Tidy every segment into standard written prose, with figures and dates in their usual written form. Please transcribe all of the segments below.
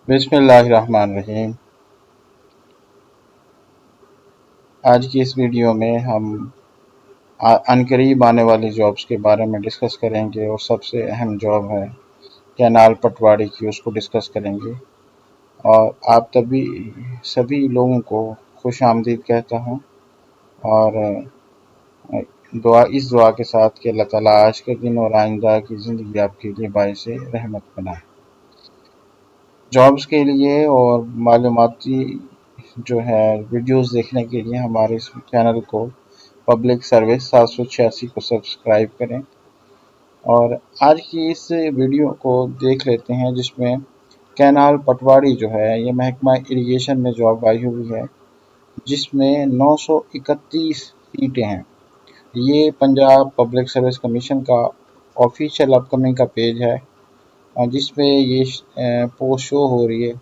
बिस्मिल्लाहिर्रहमानिर्रहीम। आज की इस वीडियो में हम अनकरीब आने वाली जॉब्स के बारे में डिस्कस करेंगे और सबसे अहम जॉब है कैनाल पटवारी की, उसको डिस्कस करेंगे। और आप सभी लोगों को खुश आमदीद कहता हूँ और इस दुआ के साथ कि अल्लाह ताला आज के दिन और आइंदा की ज़िंदगी आपके लिए बाइस रहमत बनाए। जॉब्स के लिए और मालूमाती जो है वीडियोस देखने के लिए हमारे इस चैनल को पब्लिक सर्विस 786 को सब्सक्राइब करें। और आज की इस वीडियो को देख लेते हैं जिसमें कैनाल पटवारी जो है ये महकमा इरिगेशन में जॉब आई हुई है, जिसमें 931 सीटें हैं। ये पंजाब पब्लिक सर्विस कमीशन का ऑफिशियल अपकमिंग का पेज है जिसपे ये पोस्ट शो हो रही है।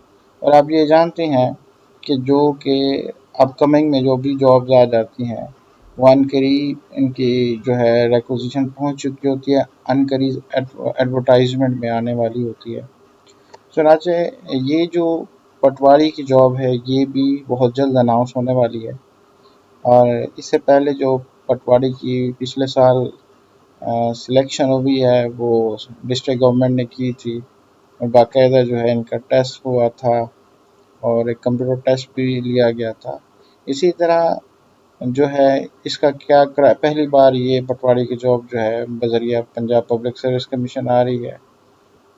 और आप ये जानते हैं कि जो कि अपकमिंग में जो भी जॉब्स आ जाती हैं वो अनकरीब इनकी जो है रिक्विजिशन पहुंच चुकी होती है, अनकरीब एडवर्टाइजमेंट में आने वाली होती है। चुनांचे ये जो पटवारी की जॉब है ये भी बहुत जल्द अनाउंस होने वाली है। और इससे पहले जो पटवारी की पिछले साल सिलेक्शन हुई है वो डिस्ट्रिक्ट गवर्नमेंट ने की थी और बाकायदा जो है इनका टेस्ट हुआ था और एक कंप्यूटर टेस्ट भी लिया गया था। इसी तरह जो है इसका पहली बार ये पटवारी की जॉब जो है बजरिया पंजाब पब्लिक सर्विस कमीशन आ रही है,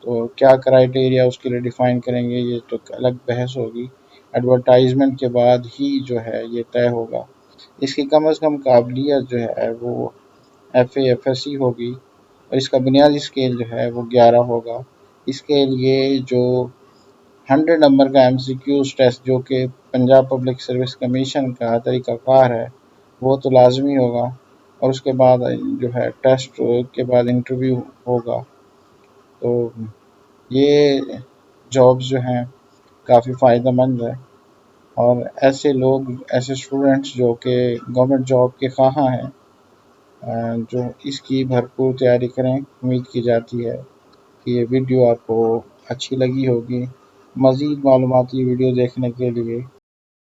तो क्या क्राइटेरिया उसके लिए डिफ़ाइन करेंगे ये तो अलग बहस होगी। एडवर्टाइजमेंट के बाद ही जो है ये तय होगा। इसकी कम अज़ कम काबिलियत जो है वो FA FSC होगी और इसका बुनियादी स्केल जो है वो 11 होगा। इसके लिए जो 100 नंबर का MCQs टेस्ट जो कि पंजाब पब्लिक सर्विस कमीशन का तरीक़ाकार है वो तो लाजमी होगा और उसके बाद जो है टेस्ट के बाद इंटरव्यू होगा। तो ये जॉब्स जो हैं काफ़ी फ़ायदेमंद है और ऐसे स्टूडेंट्स जो कि गवर्नमेंट जॉब के ख्वाहां हैं जो इसकी भरपूर तैयारी करें। उम्मीद की जाती है कि ये वीडियो आपको अच्छी लगी होगी। मज़ीद मालूमाती वीडियो देखने के लिए